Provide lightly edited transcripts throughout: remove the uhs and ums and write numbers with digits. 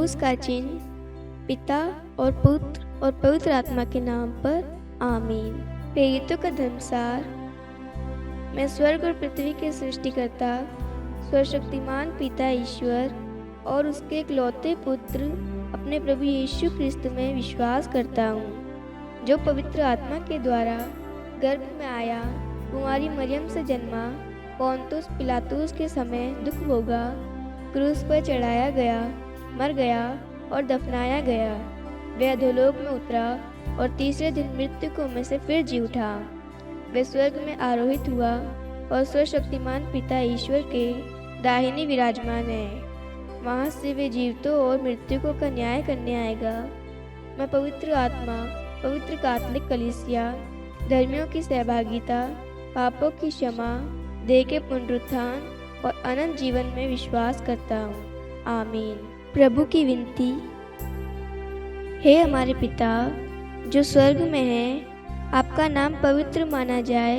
क्रूस का चिन्ह पिता और पुत्र और पवित्र आत्मा के नाम पर आमीन। प्रेरितों का धर्मसार। मैं स्वर्ग और पृथ्वी के सृष्टिकर्ता सर्वशक्तिमान पिता ईश्वर और उसके इकलौते पुत्र अपने प्रभु यीशु क्रिस्त में विश्वास करता हूँ, जो पवित्र आत्मा के द्वारा गर्भ में आया, कुंवारी मरियम से जन्मा, पोंतुस पिलातुस के समय दुख भोगा, क्रूस पर चढ़ाया गया, मर गया और दफनाया गया। वह अधोलोक में उतरा और तीसरे दिन मृतकों में से फिर जी उठा। वह स्वर्ग में आरोहित हुआ और सर्वशक्तिमान पिता ईश्वर के दाहिने विराजमान है। वहाँ से वे जीवितों और मृतकों का न्याय करने आएगा। मैं पवित्र आत्मा, पवित्र कैथोलिक कलीसिया, धर्मियों की सहभागिता, पापों की क्षमा, देह के पुनरुत्थान और अनंत जीवन में विश्वास करता हूँ। आमीन। प्रभु की विनती। हे हमारे पिता जो स्वर्ग में है, आपका नाम पवित्र माना जाए,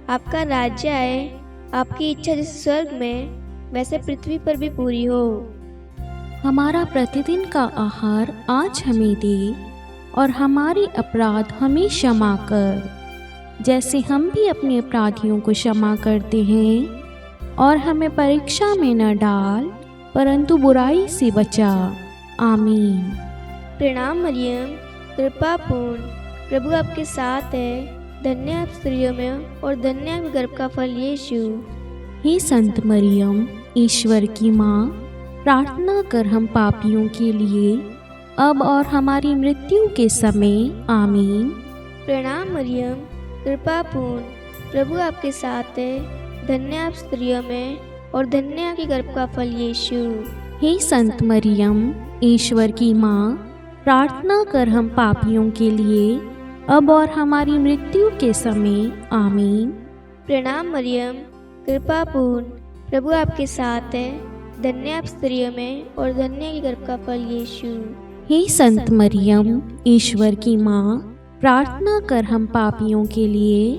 आपका राज्य आए, आपकी इच्छा जैसे स्वर्ग में वैसे पृथ्वी पर भी पूरी हो। हमारा प्रतिदिन का आहार आज हमें दे और हमारे अपराध हमें क्षमा कर, जैसे हम भी अपने अपराधियों को क्षमा करते हैं, और हमें परीक्षा में न डाल परंतु बुराई से बचा। आमीन। प्रणाम मरियम, कृपा पूर्ण, प्रभु आपके साथ है, धन्य आप स्त्रियों में और धन्य आपके गर्भ का फल यीशु। हे संत मरियम, ईश्वर की माँ, प्रार्थना कर हम पापियों के लिए अब और हमारी मृत्यु के समय। आमीन। प्रणाम मरियम, कृपा पूर्ण, प्रभु आपके साथ है, धन्य आप स्त्रियों में और धन्य आपके गर्भ का फल यीशु। हे संत मरियम, ईश्वर की माँ, प्रार्थना कर हम पापियों के लिए अब और हमारी मृत्यु के समय। आमीन। प्रणाम मरियम, कृपा पूर्ण, प्रभु आपके साथ है, धन्य आप स्त्रियों में और धन्य के गर्भ का फल यीशु। हे संत मरियम, ईश्वर की माँ, प्रार्थना कर हम पापियों के लिए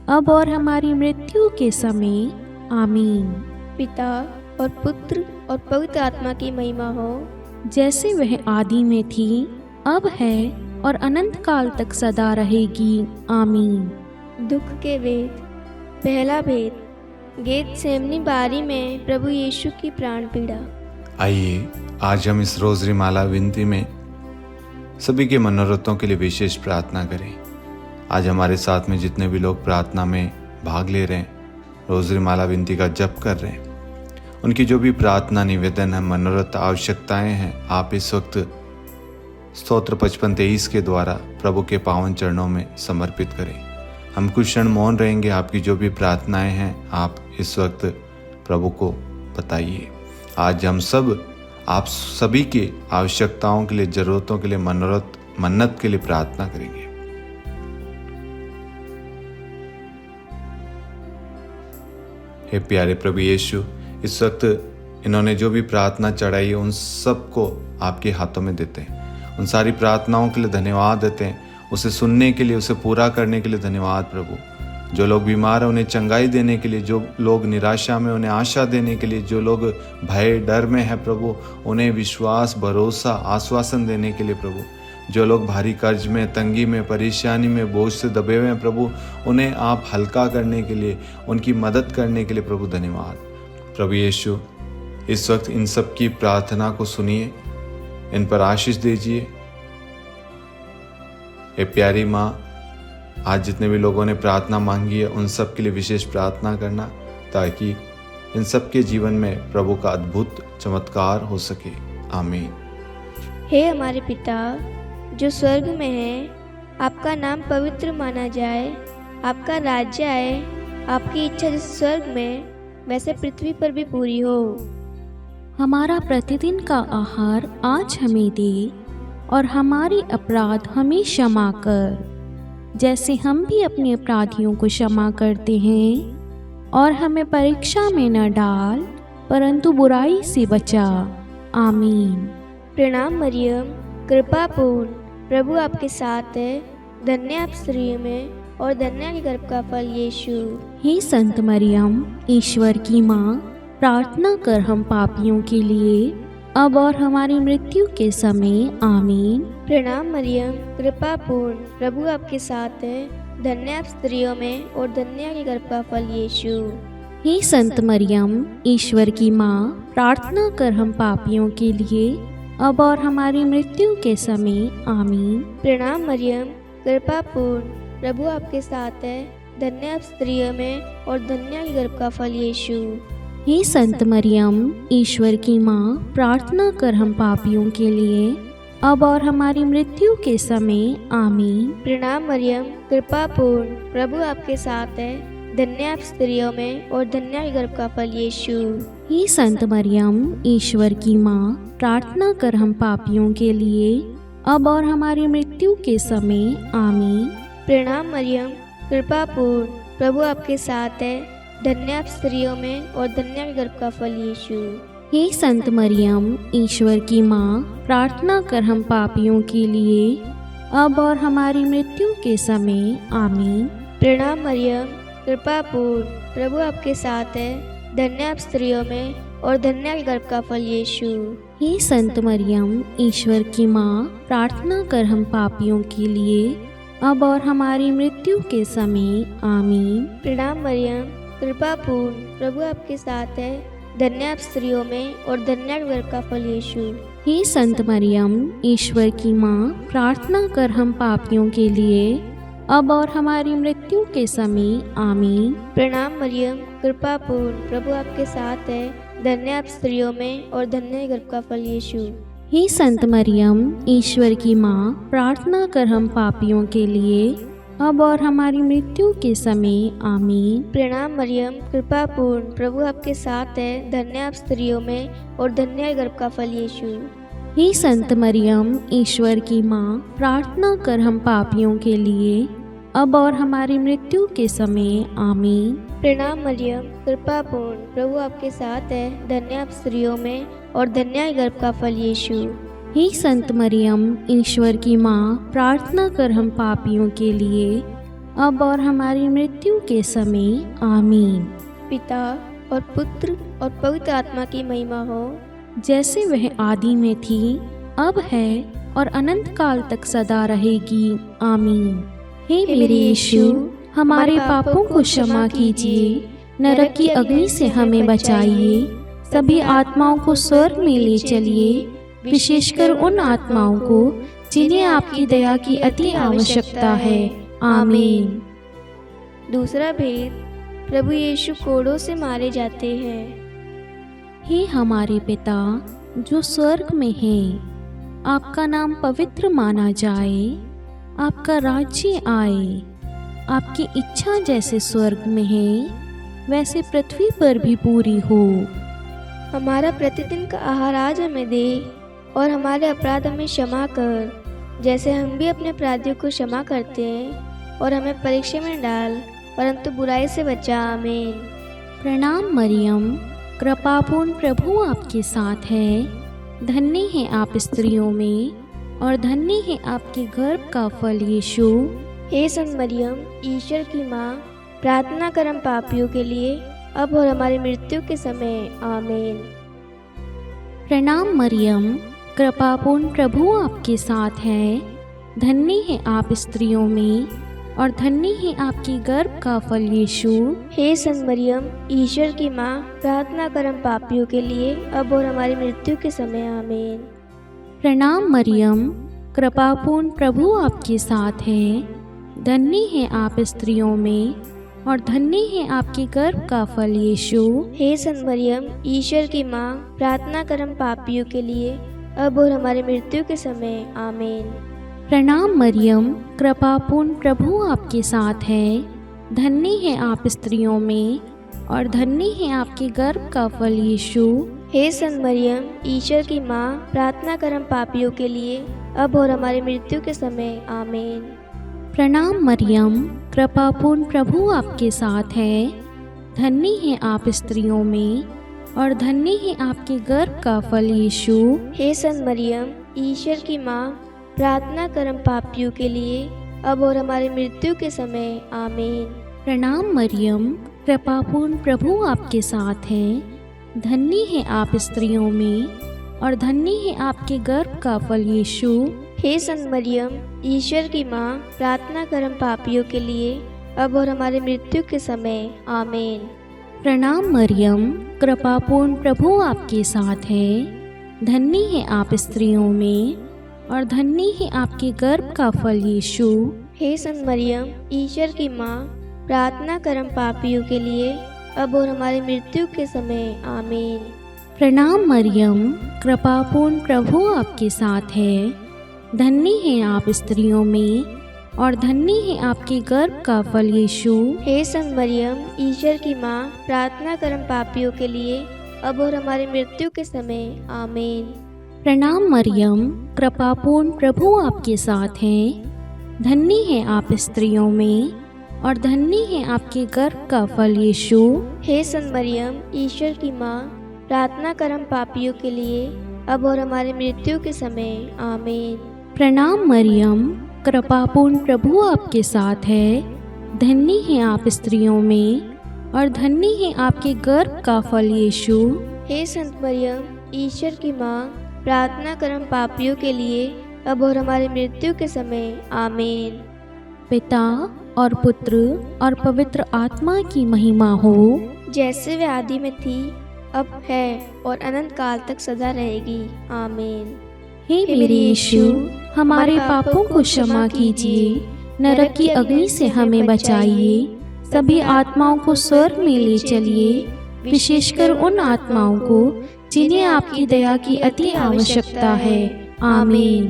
अब और हमारी मृत्यु के समय। आमीन। पिता और पुत्र और पवित्र आत्मा की महिमा हो, जैसे वह आदि में थी, अब है और अनंत काल तक सदा रहेगी। आमीन। दुख के वेद। पहला भेद। गेतसेमनी बारी में प्रभु यीशु की प्राण पीड़ा। आइए आज हम इस रोजरी माला विनती में सभी के मनोरथों के लिए विशेष प्रार्थना करें। आज हमारे साथ में जितने भी लोग प्रार्थना में भाग ले रहे हैं, रोजरी माला विनती का जप कर रहे हैं, उनकी जो भी प्रार्थना निवेदन है, मनोरथ आवश्यकताएं हैं, आप इस वक्त स्तोत्र 55-23 के द्वारा प्रभु के पावन चरणों में समर्पित करें। हम कुछ क्षण मौन रहेंगे। आपकी जो भी प्रार्थनाएं हैं आप इस वक्त प्रभु को बताइए। आज हम सब आप सभी की आवश्यकताओं के लिए, जरूरतों के लिए, मनोरथ मन्नत के लिए प्रार्थना करेंगे। हे प्यारे प्रभु यीशु, इस वक्त इन्होंने जो भी प्रार्थना चढ़ाई है उन सबको आपके हाथों में देते हैं। उन सारी प्रार्थनाओं के लिए धन्यवाद देते हैं, उसे सुनने के लिए, उसे पूरा करने के लिए धन्यवाद प्रभु। जो लोग बीमार हैं उन्हें चंगाई देने के लिए, जो लोग निराशा में उन्हें आशा देने के लिए, जो लोग भय डर में है प्रभु उन्हें विश्वास, भरोसा, आश्वासन देने के लिए प्रभु, जो लोग भारी कर्ज में, तंगी में, परेशानी में, बोझ से दबे हुए हैं प्रभु उन्हें आप हल्का करने के लिए, उनकी मदद करने के लिए प्रभु धन्यवाद। प्रभु यीशु, इस वक्त इन सब की प्रार्थना को सुनिए, इन पर आशीष दीजिए। हे प्यारी माँ, आज जितने भी लोगों ने प्रार्थना मांगी है उन सब के लिए विशेष प्रार्थना करना, ताकि इन सब के जीवन में प्रभु का अद्भुत चमत्कार हो सके। आमीन। हे हमारे पिता जो स्वर्ग में है, आपका नाम पवित्र माना जाए, आपका राज्य आए, आपकी इच्छा जैसे स्वर्ग में वैसे पृथ्वी पर भी पूरी हो। हमारा प्रतिदिन का आहार आज हमें दे और हमारे अपराध हमें क्षमा कर, जैसे हम भी अपने अपराधियों को क्षमा करते हैं, और हमें परीक्षा में न डाल परंतु बुराई से बचा। आमीन। प्रणाम मरियम, कृपा पूर्ण, प्रभु आपके साथ है, धन्य आप स्त्रियों में और धन्य के गर्भ का फल यीशु। हे संत मरियम, ईश्वर की माँ, प्रार्थना कर हम पापियों के लिए अब और हमारी मृत्यु के समय आमीन। प्रणाम मरियम, कृपा पूर्ण, प्रभु आपके साथ है। धन्य आप स्त्रियों में और धन्य आपके गर्भ का फल यीशु। हे संत मरियम, ईश्वर की माँ, प्रार्थना कर हम पापियों के लिए अब और हमारी मृत्यु के समय आमीन। प्रणाम मरियम, कृपा पूर्ण, प्रभु आपके साथ है। धन्य आप स्त्रियों में और धन्य आपके गर्भ का फल यीशु। हे संत मरियम, ईश्वर की माँ, प्रार्थना कर हम पापियों के लिए अब और हमारी मृत्यु के समय आमीन। प्रणाम मरियम, कृपा पूर्ण, प्रभु आपके साथ है। धन्य आप स्त्रियों में और धन्य आपके गर्भ का फल यीशु। हे संत मरियम, ईश्वर की माँ, प्रार्थना कर हम पापियों के लिए अब और हमारी मृत्यु के समय आमीन। प्रणाम मरियम, कृपा पूर्ण, प्रभु आपके साथ है। धन्य आप स्त्रियों में और धन्य आपके गर्भ का फल यीशु। हे संत मरियम, ईश्वर की माँ, प्रार्थना कर हम पापियों के लिए अब और हमारी मृत्यु के समय आमीन। प्रणाम मरियम, कृपा पूर्ण, प्रभु आपके साथ है। धन्य आप स्त्रियों में और धन्य आपके गर्भ का फल यीशु। हे संत मरियम, ईश्वर की माँ, प्रार्थना कर हम पापियों के लिए अब और हमारी मृत्यु के समय आमीन। प्रणाम मरियम, कृपा पूर्ण, प्रभु आपके साथ है। धन्य आप स्त्रियों में और धन्य आपके गर्भ का फल यीशु। हे संत मरियम, ईश्वर की माँ, प्रार्थना कर हम पापियों के लिए अब और हमारी मृत्यु के समय आमीन। प्रणाम मरियम, कृपा पूर्ण, प्रभु आपके साथ है। धन्य आप स्त्रियों में और धन्य आपके गर्भ का फल यीशु। हे संत मरियम, ईश्वर की माँ, प्रार्थना कर हम पापियों के लिए अब और हमारी मृत्यु के समय आमीन। प्रणाम मरियम, कृपा पूर्ण, प्रभु आपके साथ है। धन्य आप स्त्रियों में और धन्य आपके गर्भ का फल यीशु। हे संत मरियम, ईश्वर की माँ, प्रार्थना कर हम पापियों के लिए अब और हमारी मृत्यु के समय आमीन। प्रणाम मरियम, कृपा पूर्ण, प्रभु आपके साथ है। धन्य आप स्त्रियों में और धन्य आपके गर्भ का फल यीशु। हे संत मरियम, ईश्वर की माँ, प्रार्थना कर हम पापियों के लिए अब और हमारी मृत्यु के समय आमीन। पिता और पुत्र और पवित्र आत्मा की महिमा हो, जैसे वह आदि में थी, अब है और अनंत काल तक सदा रहेगी। आमीन। हे मेरे यीशु, हमारे पापों को क्षमा कीजिए, नरक की अग्नि से हमें बचाइए, सभी आत्माओं को स्वर्ग में ले चलिए, विशेषकर उन आत्माओं को जिन्हें आपकी दया की अति आवश्यकता है। आमीन। दूसरा भेद, प्रभु यीशु कोड़ों से मारे जाते हैं। हे हमारे पिता जो स्वर्ग में है, आपका नाम पवित्र माना जाए, आपका राज्य आए, आपकी इच्छा जैसे स्वर्ग में है वैसे पृथ्वी पर भी पूरी हो। हमारा प्रतिदिन का आहार आज हमें दे और हमारे अपराध हमें क्षमा कर, जैसे हम भी अपने अपराधियों को क्षमा करते हैं, और हमें परीक्षा में डाल परंतु बुराई से बचा। आमीन। प्रणाम मरियम, कृपापूर्ण, प्रभु आपके साथ है। धन्य है आप स्त्रियों में और धन्य है आपके गर्भ का फल यीशु। हे संत मरियम, ईश्वर की माँ, प्रार्थना कर हम पापियों के लिए अब और हमारी मृत्यु के समय। आमीन। प्रणाम मरियम, कृपापूर्ण, प्रभु आपके साथ है। धन्य है आप स्त्रियों में और धन्य है आपकी गर्भ का फल यीशु। हे संत मरियम, ईश्वर की माँ, प्रार्थना कर हम पापियों के लिए अब और हमारी मृत्यु के समय। आमीन। प्रणाम मरियम, कृपापूर्ण, प्रभु आपके साथ है। धन्य है आप स्त्रियों में और धन्य है आपके गर्भ का फल यीशु। हे संत मरियम, ईश्वर की माँ, प्रार्थना कर हम पापियों के लिए अब और हमारी मृत्यु के समय। आमीन। प्रणाम मरियम, कृपापूर्ण, प्रभु आपके साथ है। धन्य है आप स्त्रियों में और धन्य है आपके गर्भ का फल यीशु। हे संत मरियम, ईश्वर की माँ, प्रार्थना कर हम पापियों के लिए अब और हमारी मृत्यु के समय। आमीन। प्रणाम मरियम, कृपापूर्ण, प्रभु आपके साथ है। धन्य है आप स्त्रियों में और धन्य है आपके गर्भ का फल यीशु। हे संत मरियम, ईश्वर की माँ, प्रार्थना कर हम पापियों के लिए अब और हमारी मृत्यु के समय। आमीन। प्रणाम मरियम, कृपापूर्ण, प्रभु आपके साथ है। धन्य है आप स्त्रियों में और धन्य है आपके गर्भ का फल यीशु। हे संत मरियम, ईश्वर की माँ, प्रार्थना कर हम पापियों के लिए, अब और हमारे मृत्यु के समय। आमीन। प्रणाम मरियम, कृपापूर्ण प्रभु आपके साथ है। धन्य है आप स्त्रियों में, और धन्य है आपके गर्भ का फल यीशु। हे संत मरियम, ईश्वर की माँ, प्रार्थना कर हम पापियों के लिए, अब और हमारे मृत्यु के समय। आमीन। प्रणाम मरियम, कृपापूर्ण प्रभु आपके साथ है। धन्य है आप स्त्रियों में, और धन्य है आपके गर्भ का फल यीशु। हे संत मरियम, ईश्वर की माँ, प्रार्थना कर हम पापियों के लिए, अब और हमारे मृत्यु के समय। आमीन। प्रणाम मरियम, कृपापूर्ण प्रभु आपके साथ है। धन्य है आप स्त्रियों में, और धन्य है आपके गर्भ का फल यीशु। हे संत मरियम, ईश्वर की माँ, प्रार्थना कर हम पापियों के लिए, अब और हमारे मृत्यु के समय। आमीन। प्रणाम मरियम, कृपापूर्ण प्रभु आपके साथ है। धन्य है आप स्त्रियों में, और धन्य है आपके गर्भ का फल यीशु। हे संत मरियम, ईश्वर की माँ, प्रार्थना कर हम पापियों के लिए, अब और हमारे मृत्यु के समय। आमीन। पिता और पुत्र और पवित्र आत्मा की महिमा हो, जैसे वे आदि में थी, अब है, और अनंत काल तक सदा रहेगी। आमीन। हे मेरे यीशु, हमारे पापों को क्षमा कीजिए, नरक की अग्नि से हमें बचाइए, सभी आत्माओं को स्वर्ग में ले चलिए, विशेषकर उन आत्माओं को जिन्हें आपकी दया की अति आवश्यकता है। आमीन।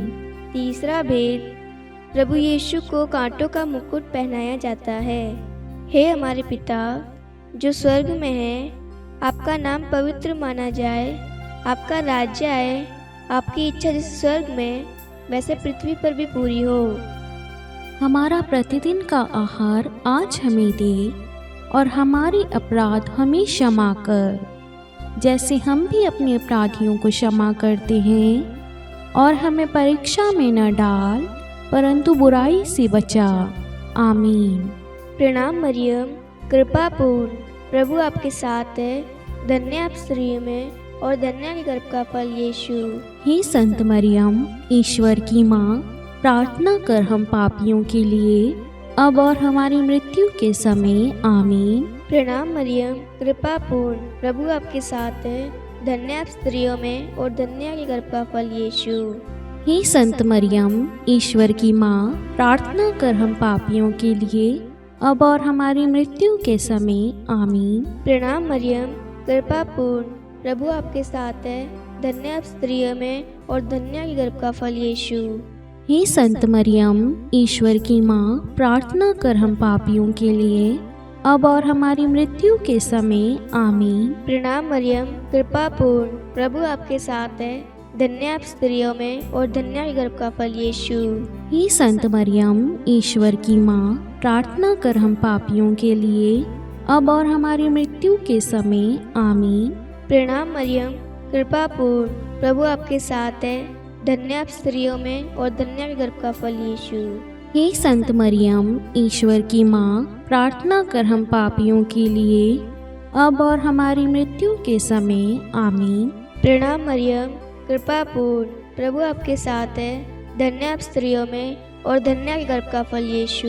तीसरा भेद, प्रभु यीशु को कांटों का मुकुट पहनाया जाता है। हे हमारे पिता जो स्वर्ग में है, आपका नाम पवित्र माना जाए, आपका राज्य आए, आपकी इच्छा जैसे स्वर्ग में वैसे पृथ्वी पर भी पूरी हो। हमारा प्रतिदिन का आहार आज हमें दे, और हमारे अपराध हमें क्षमा कर, जैसे हम भी अपने अपराधियों को क्षमा करते हैं, और हमें परीक्षा में न डाल, परंतु बुराई से बचा। आमीन। प्रणाम मरियम, कृपापूर्ण प्रभु आपके साथ है। धन्य आप स्त्रियों में, और धन्य के गर्भ का फल यीशु। हे संत मरियम, ईश्वर की माँ, प्रार्थना कर हम पापियों के लिए, अब और हमारी मृत्यु के समय। आमीन। प्रणाम मरियम, कृपापूर्ण प्रभु आपके साथ है। धन्य आप स्त्रियों में, और धन्य के गर्भ का फल यीशु। हे संत मरियम, ईश्वर की माँ, प्रार्थना कर हम पापियों के लिए, अब और हमारी मृत्यु के समय। आमीन। प्रणाम मरियम, कृपापूर्ण प्रभु आपके साथ है। धन्य आप स्त्रियों में, और धन्य के गर्भ का फल यीशु। हे संत मरियम, ईश्वर की माँ, प्रार्थना कर हम पापियों के लिए, अब और हमारी मृत्यु के समय। आमीन। प्रणाम मरियम, कृपापूर्ण प्रभु आपके साथ है। धन्य आप स्त्रियों में, और धन्य के गर्भ का फल यीशु। हे संत मरियम, ईश्वर की माँ, प्रार्थना कर हम पापियों के लिए, अब और हमारी मृत्यु के समय। आमीन। प्रणाम मरियम, कृपापूर्ण प्रभु आपके साथ है। धन्य आप स्त्रियों में, और धन्य के गर्भ का फल यीशु। हे संत मरियम, ईश्वर की माँ, प्रार्थना कर हम पापियों के लिए, अब और हमारी मृत्यु के समय। आमीन। प्रणाम मरियम, कृपापूर्ण प्रभु आपके साथ है। धन्य आप स्त्रियों में, और धन्य के गर्भ का फल यीशु।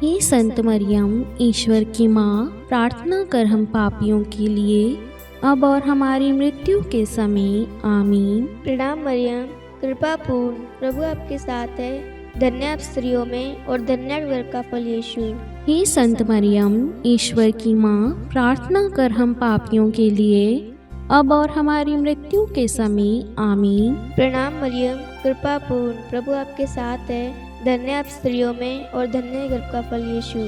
हे संत मरियम, ईश्वर की माँ, प्रार्थना कर हम पापियों के लिए, अब और हमारी मृत्यु के समय। आमीन। प्रणाम मरियम, कृपापूर्ण प्रभु आपके साथ है। धन्य आप स्त्रियों में, और धन्य के गर्भ का फल यीशु। हे संत मरियम, ईश्वर की माँ, प्रार्थना कर हम पापियों के लिए, अब और हमारी मृत्यु के समय। आमीन। प्रणाम मरियम, कृपापूर्ण प्रभु आपके साथ है। धन्य आप स्त्रियों में, और धन्य के गर्भ का फल यीशु।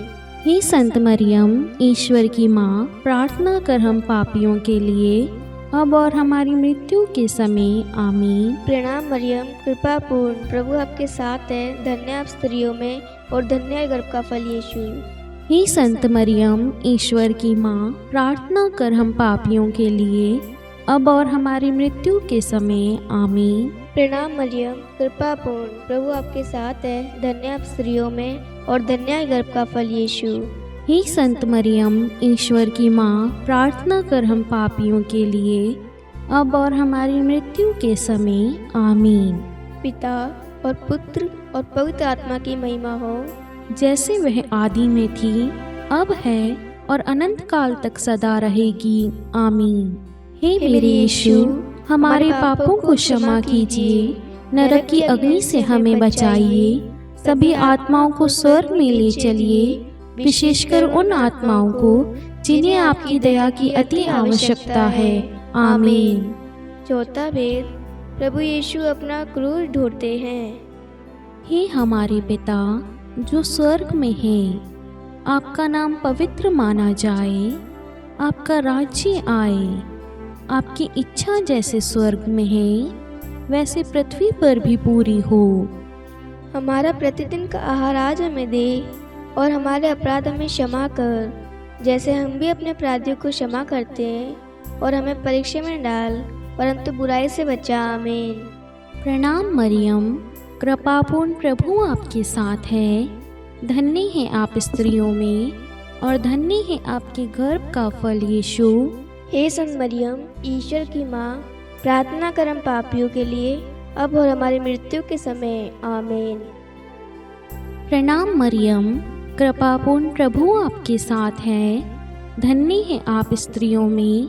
हे संत मरियम, ईश्वर की माँ, प्रार्थना कर हम पापियों के लिए, अब और हमारी मृत्यु के समय। आमीन। प्रणाम मरियम, कृपापूर्ण प्रभु आपके साथ है। धन्य आप स्त्रियों में, और धन्य के गर्भ का फल यीशु। हे संत मरियम, ईश्वर की माँ, प्रार्थना कर हम पापियों के लिए, अब और हमारी मृत्यु के समय। आमीन। प्रणाम मरियम, कृपापूर्ण प्रभु आपके साथ है। धन्य आप स्त्रियों में, और धन्य के गर्भ का फल यीशु। हे संत मरियम, ईश्वर की माँ, प्रार्थना कर हम पापियों के लिए, अब और हमारी मृत्यु के समय, आमीन। पिता और पुत्र और पवित्र आत्मा की महिमा हो, जैसे वह आदि में थी, अब है और अनंत काल तक सदा रहेगी, आमीन। हे मेरे यीशु, हमारे पापों को क्षमा कीजिए, नरक की अग्नि से हमें बचाइए, सभी आत्माओं को स्वर्ग में ले चलिए, विशेषकर उन आत्माओं को जिन्हें आपकी दया की अति आवश्यकता है, आमीन। चौथा भेद, प्रभु यीशु अपना क्रूस ढूंढते हैं। हे हमारे पिता जो स्वर्ग में है, आपका नाम पवित्र माना जाए, आपका राज्य आए, आपकी इच्छा जैसे स्वर्ग में है वैसे पृथ्वी पर भी पूरी हो। हमारा प्रतिदिन का आहार आज हमें दे, और हमारे अपराध हमें क्षमा कर, जैसे हम भी अपने अपराधियों को क्षमा करते हैं, और हमें परीक्षा में न डाल, परंतु बुराई से बचा, आमीन। प्रणाम मरियम, कृपापूर्ण प्रभु आपके साथ है, धन्य है आप स्त्रियों में, और धन्य है आपके गर्भ का फल यीशु। हे संत मरियम, ईश्वर की माँ, प्रार्थना कर हम पापियों के लिए, अब और हमारी मृत्यु के समय, आमीन। प्रणाम मरियम, कृपापूर्ण प्रभु आपके साथ है, धन्य है आप स्त्रियों में,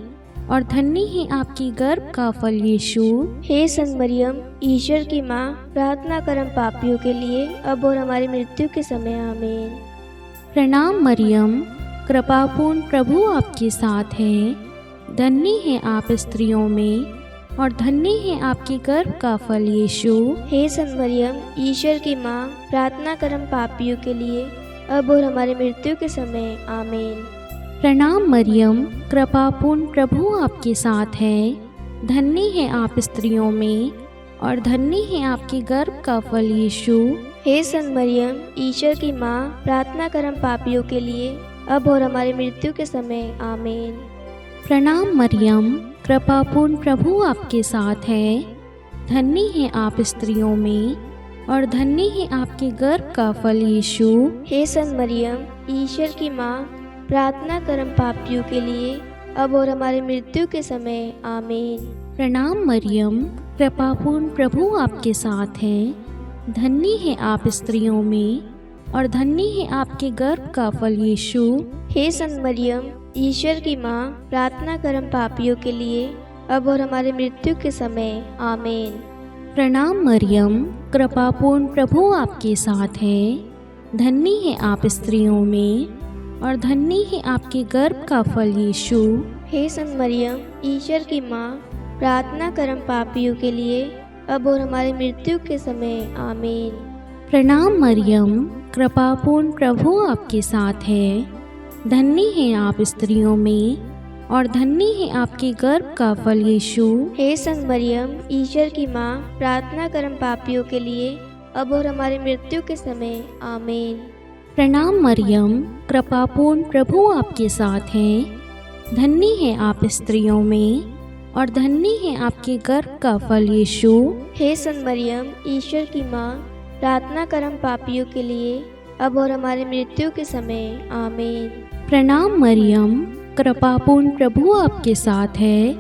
और धन्य है आपकी गर्भ का फल यीशु। हे संत मरियम, ईश्वर की माँ, प्रार्थना कर हम पापियों के लिए, अब और हमारी मृत्यु के समय, आमीन। प्रणाम मरियम, कृपापूर्ण प्रभु आपके साथ है, धन्य है आप स्त्रियों में, और धन्य है आपके गर्भ का फल यीशु। हे संत मरियम, ईश्वर की माँ, प्रार्थना कर हम पापियों के लिए, अब और हमारी मृत्यु के समय, आमीन। प्रणाम मरियम, कृपापूर्ण प्रभु आपके साथ है, धन्य है आप स्त्रियों में, और धन्य है आपके गर्भ का फल यीशु। हे संत मरियम, ईश्वर की माँ, प्रार्थना कर हम पापियों के लिए, अब और हमारी मृत्यु के समय, आमीन। प्रणाम मरियम, कृपापूर्ण प्रभु आपके साथ है, धन्य है आप स्त्रियों में, और धन्य है आपके गर्भ का फल यीशु। हे संत मरियम, ईश्वर की माँ, प्रार्थना कर हम पापियों के लिए, अब और हमारी मृत्यु के समय, आमीन। प्रणाम मरियम, कृपापूर्ण प्रभु आपके साथ है, धन्य है आप स्त्रियों में, और धन्य है आपके गर्भ का फल यीशु। हे संत मरियम, ईश्वर की माँ, प्रार्थना कर हम पापियों के लिए, अब और हमारी मृत्यु के समय, आमीन। प्रणाम मरियम, कृपापूर्ण प्रभु आपके साथ है, धन्य है आप स्त्रियों में, और धन्य है आपके गर्भ का फल यीशु। हे संत मरियम, ईश्वर की माँ, प्रार्थना कर हम पापियों के लिए, अब और हमारी मृत्यु के समय, आमीन। प्रणाम मरियम, कृपापूर्ण प्रभु आपके साथ है, धन्य है आप स्त्रियों में, और धन्य है आपके गर्भ का फल यीशु। हे संत मरियम, ईश्वर की माँ, प्रार्थना कर हम पापियों के लिए, अब और हमारी मृत्यु के समय, आमीन। प्रणाम मरियम, कृपापूर्ण प्रभु आपके साथ है, धन्य है आप स्त्रियों में, और धन्य है आपके गर्भ का फल यीशु। हे संत मरियम, ईश्वर की माँ, प्रार्थना कर हम पापियों के लिए, अब और हमारी मृत्यु के समय, आमीन। प्रणाम मरियम, कृपापूर्ण प्रभु आपके साथ है,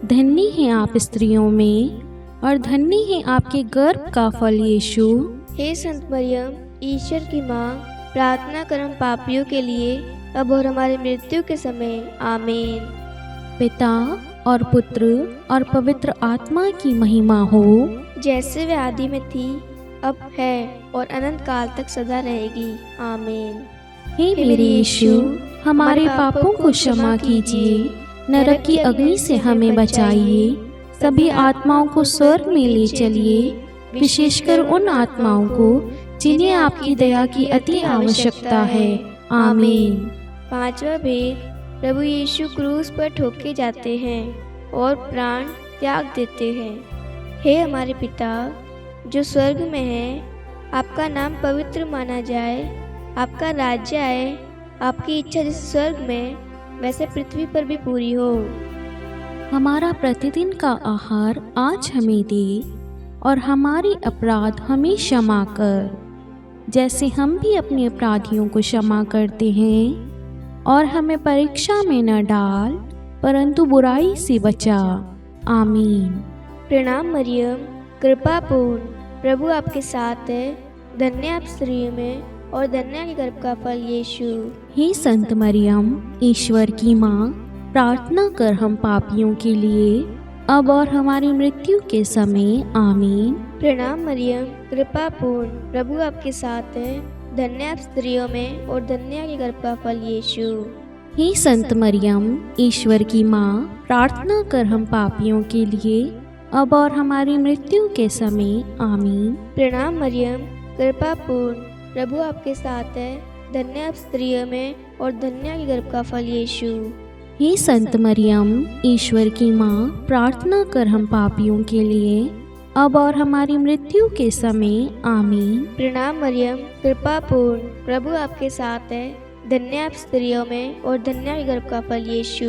धन्य है आप स्त्रियों में, और धन्य है आपके गर्भ का फल यीशु। हे संत मरियम, ईश्वर की माँ, प्रार्थना कर हम पापियों के लिए, अब और हमारी मृत्यु के समय, आमीन। पिता और पुत्र और पवित्र आत्मा की महिमा हो, जैसे वे आदि में थी, अब है और अनंत काल तक सदा रहेगी, आमीन। हे मेरे यीशु, हमारे पापों को क्षमा कीजिए, नरक की अग्नि से हमें बचाइए, सभी आत्माओं को स्वर्ग में ले चलिए, विशेषकर उन आत्माओं को जिन्हें आपकी दया की अति आवश्यकता है, आमीन। पांचवा भेद, प्रभु यीशु क्रूस पर ठोके जाते हैं और प्राण त्याग देते हैं। हे हमारे पिता जो स्वर्ग में है, आपका नाम पवित्र माना जाए, आपका राज्य आए, आपकी इच्छा जैसे स्वर्ग में वैसे पृथ्वी पर भी पूरी हो। हमारा प्रतिदिन का आहार आज हमें दे, और हमारे अपराध हमें क्षमा कर, जैसे हम भी अपने अपराधियों को क्षमा करते हैं, और हमें परीक्षा में न डाल, परंतु बुराई से बचा, आमीन। प्रणाम मरियम, कृपा पूर्ण, प्रभु आपके साथ है। धन्य आप स्त्रियों में और धन्य के गर्भ का फल यीशु। हे संत मरियम, ईश्वर की माँ, प्रार्थना कर हम पापियों के लिए, अब और हमारी मृत्यु के समय। आमीन। प्रणाम मरियम, कृपा पूर्ण, प्रभु आपके साथ है। धन्य आप स्त्रियों में और धन्य के गर्भ का फल यीशु। हे संत मरियम, ईश्वर की माँ, प्रार्थना कर हम पापियों के लिए, अब और हमारी मृत्यु के समय। आमीन। प्रणाम मरियम, कृपा पूर्ण, प्रभु आपके साथ है। धन्य आप स्त्रियों में और धन्य के गर्भ का फल यीशु। हे संत मरियम, ईश्वर की माँ, प्रार्थना कर हम पापियों के लिए, अब और हमारी मृत्यु के समय। आमीन। प्रणाम मरियम, कृपा पूर्ण, प्रभु आपके साथ है। धन्य आप स्त्रियों में और धन्य के गर्भ का फल यीशु।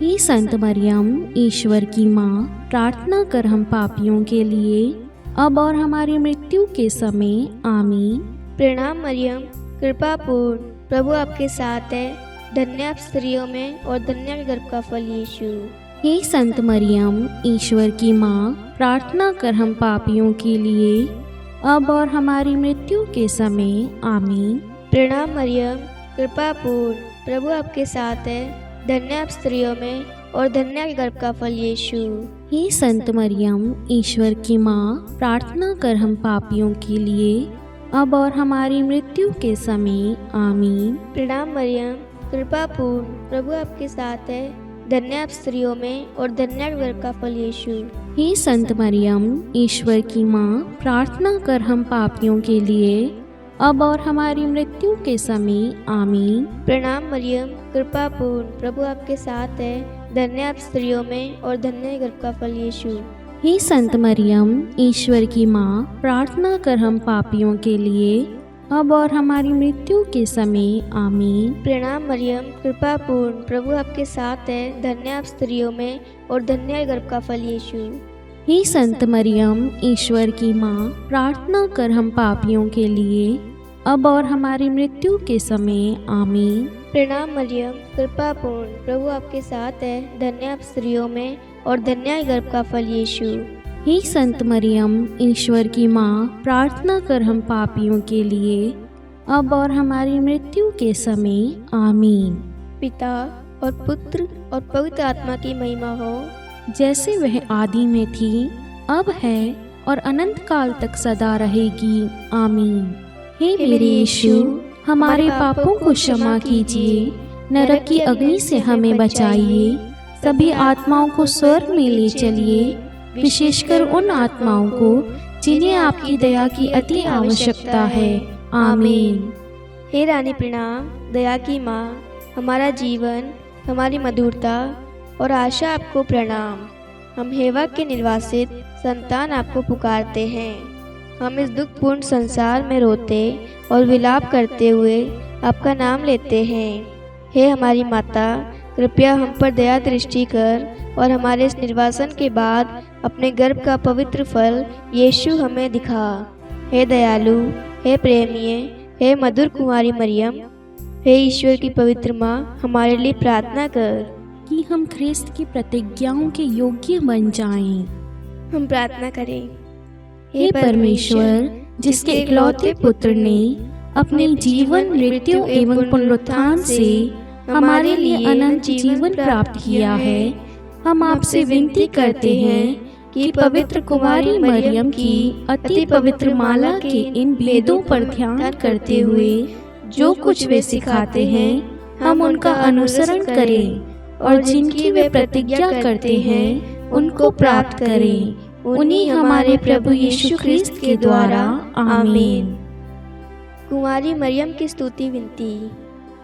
हे संत मरियम, ईश्वर की माँ, प्रार्थना कर हम पापियों के लिए, अब और हमारी मृत्यु के समय। आमीन। प्रणाम मरियम, कृपा पूर्ण, प्रभु आपके साथ है। धन्य आप स्त्रियों में और धन्य के गर्भ का फल यीशु। हे संत मरियम, ईश्वर की माँ, प्रार्थना कर हम पापियों के लिए, अब और हमारी मृत्यु के समय। आमीन। प्रणाम मरियम, कृपा पूर्ण, प्रभु आपके साथ है। धन्य आप स्त्रियों में और धन्य के गर्भ का फल यीशु। हे संत मरियम, ईश्वर की माँ, प्रार्थना कर हम पापियों के लिए, अब और हमारी मृत्यु के समय। आमीन। प्रणाम मरियम, कृपा पूर्ण, प्रभु आपके साथ है। धन्य आप स्त्रियों में और धन्य के गर्भ का फल यीशु। हे संत मरियम, ईश्वर की माँ, प्रार्थना कर हम पापियों के लिए, अब और हमारी मृत्यु के समय। आमीन। प्रणाम मरियम, कृपा पूर्ण, प्रभु आपके साथ है। धन्य आप स्त्रियों में और धन्य के गर्भ का फल यीशु। हे संत मरियम, ईश्वर की माँ, प्रार्थना कर हम पापियों के लिए, अब और हमारी मृत्यु के समय। आमीन। प्रणाम मरियम, कृपा पूर्ण, प्रभु आपके साथ है। धन्य आप स्त्रियों में और धन्य के गर्भ का फल यीशु। हे संत मरियम, ईश्वर की माँ, प्रार्थना कर हम पापियों के लिए, अब और हमारी मृत्यु के समय। आमीन। प्रणाम मरियम, कृपा पूर्ण, प्रभु आपके साथ है। धन्य आप स्त्रियों में और धन्य के गर्भ का फल यीशु। हे संत मरियम, ईश्वर की माँ, प्रार्थना कर हम पापियों के लिए, अब और हमारी मृत्यु के समय। आमीन। पिता और पुत्र और पवित्र आत्मा की महिमा हो, जैसे वह आदि में थी, अब है और अनंत काल तक सदा रहेगी। आमीन। हे मेरे यीशु, हमारे पापों को क्षमा कीजिए, नरक की अग्नि से हमें बचाइए, सभी आत्माओं को स्वर्ग में ले चलिए, विशेषकर उन आत्माओं को जिन्हें आपकी दया की अति आवश्यकता है। आमीन। हे रानी प्रणाम, दया की माँ, हमारा जीवन, हमारी मधुरता और आशा आपको प्रणाम। हम हेवा के निर्वासित संतान आपको पुकारते हैं। हम इस दुखपूर्ण संसार में रोते और विलाप करते हुए आपका नाम लेते हैं। हे हमारी माता, कृपया हम पर दया दृष्टि कर और हमारे इस निर्वासन के बाद अपने गर्भ का पवित्र फल यीशु हमें दिखा। हे दयालु, हे प्रेमीय, हे मधुर कुमारी मरियम, हे ईश्वर की पवित्र माँ, हमारे लिए प्रार्थना कर कि हम ख्रिस्त की प्रतिज्ञाओं के योग्य बन जाएं। हम प्रार्थना करें। हे परमेश्वर, जिसके इकलौते पुत्र ने अपने जीवन, मृत्यु एवं पुनरुत्थान से हमारे लिए अनंत जीवन प्राप्त किया है, हम आपसे विनती करते हैं कि पवित्र कुमारी मरियम की अति पवित्र माला के इन भेदों पर ध्यान करते हुए जो कुछ वे सिखाते हैं, हम उनका अनुसरण करें और जिनकी वे प्रतिज्ञा करते हैं उनको प्राप्त करें। उन्हीं हमारे प्रभु यीशु ख्रिस्त के द्वारा। आमीन। कुमारी मरियम की स्तुति विनती।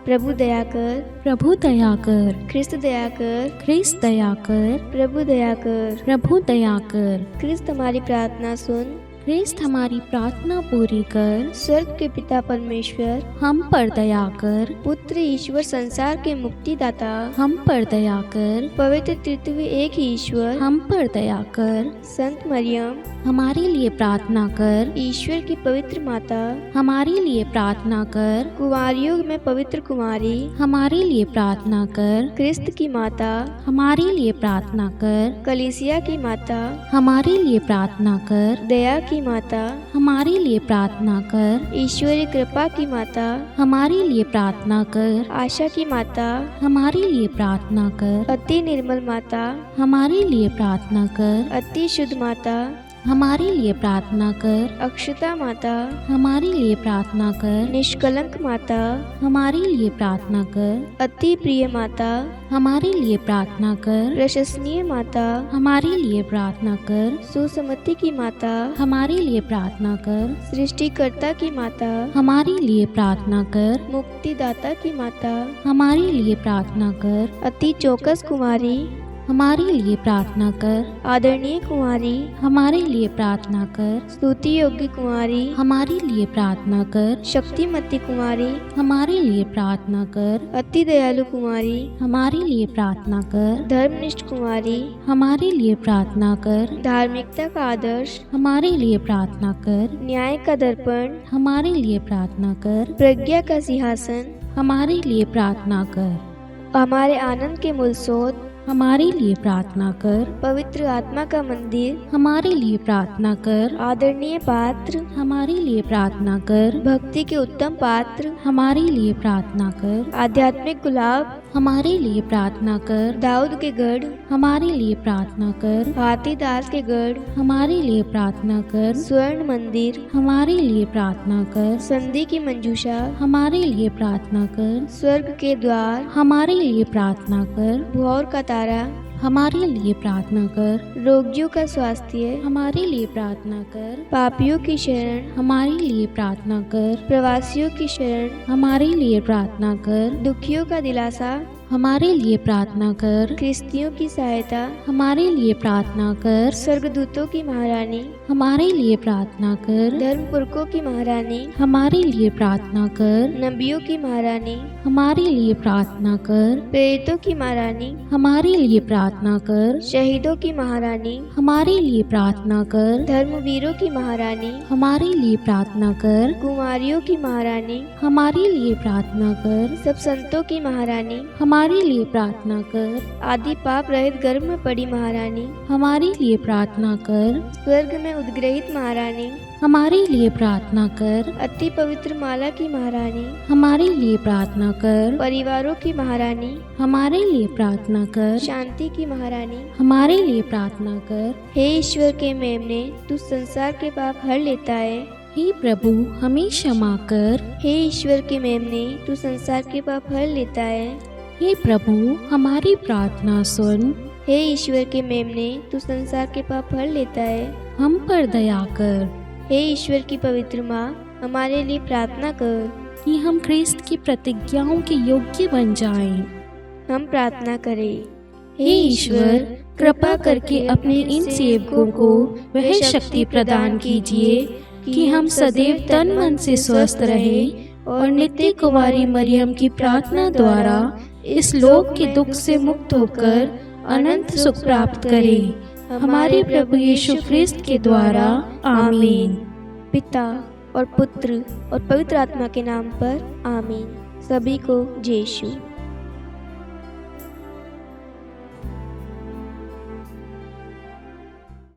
प्रभु दया कर, प्रभु दया कर, ख्रिस्त दया कर, ख्रिस्त दया कर, प्रभु दया कर, प्रभु दया कर, ख्रिस्त हमारी प्रार्थना सुन, ख्रिस्त हमारी प्रार्थना पूरी कर, स्वर्ग के पिता परमेश्वर, हम पर दया कर, पुत्र ईश्वर संसार के मुक्तिदाता, हम पर दया कर, पवित्र तृतीय एक ही ईश्वर, हम पर दया कर, संत मरियम, हमारे लिए प्रार्थना कर, ईश्वर की पवित्र माता, हमारे लिए प्रार्थना कर, कुंवारियों में पवित्र कुमारी, हमारे लिए प्रार्थना कर, क्रिस्त की माता, हमारे लिए प्रार्थना कर, कलीसिया की माता, हमारे लिए प्रार्थना कर, दया की माता, हमारे लिए प्रार्थना कर, ईश्वरीय कृपा की माता, हमारे लिए प्रार्थना कर, आशा की माता, हमारे लिए प्रार्थना कर, अति निर्मल माता, हमारे लिए प्रार्थना कर, अति शुद्ध माता, हमारे लिए प्रार्थना कर, अक्षता माता, हमारे लिए प्रार्थना कर, निष्कलंक माता, हमारे लिए प्रार्थना कर, अति प्रिय माता, हमारे लिए प्रार्थना कर, प्रशंसनीय माता, हमारे लिए प्रार्थना कर, सुसमति की माता, हमारे लिए प्रार्थना कर, सृष्टिकर्ता की माता, हमारे लिए प्रार्थना कर, मुक्तिदाता की माता, हमारे लिए प्रार्थना कर, अति चौकस कुमारी, हमारे लिए प्रार्थना कर, आदरणीय कुमारी, हमारे लिए प्रार्थना कर, स्तुति योग्य कुमारी, हमारे लिए प्रार्थना कर, शक्तिमती कुमारी, हमारे लिए प्रार्थना कर, अति दयालु कुमारी, हमारे लिए प्रार्थना कर, धर्मनिष्ठ कुमारी, हमारे लिए प्रार्थना कर, धार्मिकता का आदर्श, हमारे लिए प्रार्थना कर, न्याय का दर्पण, हमारे लिए प्रार्थना कर, प्रज्ञा का सिंहासन, हमारे लिए प्रार्थना कर, हमारे आनंद के मूल स्रोत, हमारे लिए प्रार्थना कर, पवित्र आत्मा का मंदिर, हमारे लिए प्रार्थना कर, आदरणीय पात्र, हमारे लिए प्रार्थना कर, भक्ति के उत्तम पात्र, हमारे लिए प्रार्थना कर, आध्यात्मिक गुलाब, हमारे लिए प्रार्थना कर, दाऊद के गढ़, हमारे लिए प्रार्थना कर, हाथीदास के गढ़, हमारे लिए प्रार्थना कर, स्वर्ण मंदिर, हमारे लिए प्रार्थना कर, संधि की मंजूषा, हमारे लिए प्रार्थना कर, स्वर्ग के द्वार, हमारे लिए प्रार्थना कर, भौर का तारा, हमारे लिए प्रार्थना कर, रोगियों का स्वास्थ्य, हमारे लिए प्रार्थना कर, पापियों की शरण, हमारे लिए प्रार्थना कर, प्रवासियों की शरण, हमारे लिए प्रार्थना कर, दुखियों का दिलासा, हमारे लिए प्रार्थना कर, ख्रिस्तियों की सहायता, हमारे लिए प्रार्थना कर, स्वर्गदूतों की महारानी, हमारे लिए प्रार्थना कर, धर्मपुरखों की महारानी, हमारे लिए प्रार्थना कर, नबियों की महारानी, हमारे लिए प्रार्थना कर, प्रेरितों की महारानी, हमारे लिए प्रार्थना कर, शहीदों की महारानी, हमारे लिए प्रार्थना कर, धर्मवीरों की महारानी, हमारे लिए प्रार्थना कर, कुमारियों की महारानी, हमारे लिए प्रार्थना कर, सब संतों की महारानी, हमारे लिए प्रार्थना कर, आदि पाप रहित गर्भ में पड़ी महारानी, हमारे लिए प्रार्थना कर, स्वर्ग में उद्ग्रहित महारानी, हमारे लिए प्रार्थना कर, अति पवित्र माला की महारानी, हमारे लिए प्रार्थना कर, परिवारों की महारानी, हमारे लिए प्रार्थना कर, शांति की महारानी, हमारे लिए प्रार्थना कर, हे ईश्वर के मेमने, तू संसार के पाप हर लेता है। हे प्रभु हमें क्षमा कर, हे ईश्वर के मेमने, तू संसार के पाप हर लेता है। हे प्रभु हमारी प्रार्थना सुन, हे ईश्वर के मेमने, तू संसार के पाप हर लेता है। हम पर दया कर, हे ईश्वर की पवित्र माँ, हमारे लिए प्रार्थना कर। कि हम ख्रिस्त की प्रतिज्ञाओं के योग्य बन जाएं। हम प्रार्थना करें। हे ईश्वर कृपा करके अपने इन सेवकों को वह शक्ति प्रदान कीजिए कि हम सदैव तन मन से स्वस्थ रहें और नित्य कुमारी मरियम की प्रार्थना द्वारा इस लोक के दुख से मुक्त होकर अनंत सुख प्राप्त करें। हमारे प्रभु यीशु ख्रिस्त के द्वारा आमीन। पिता और पुत्र और पवित्र आत्मा के नाम पर आमीन। सभी को जय यीशु।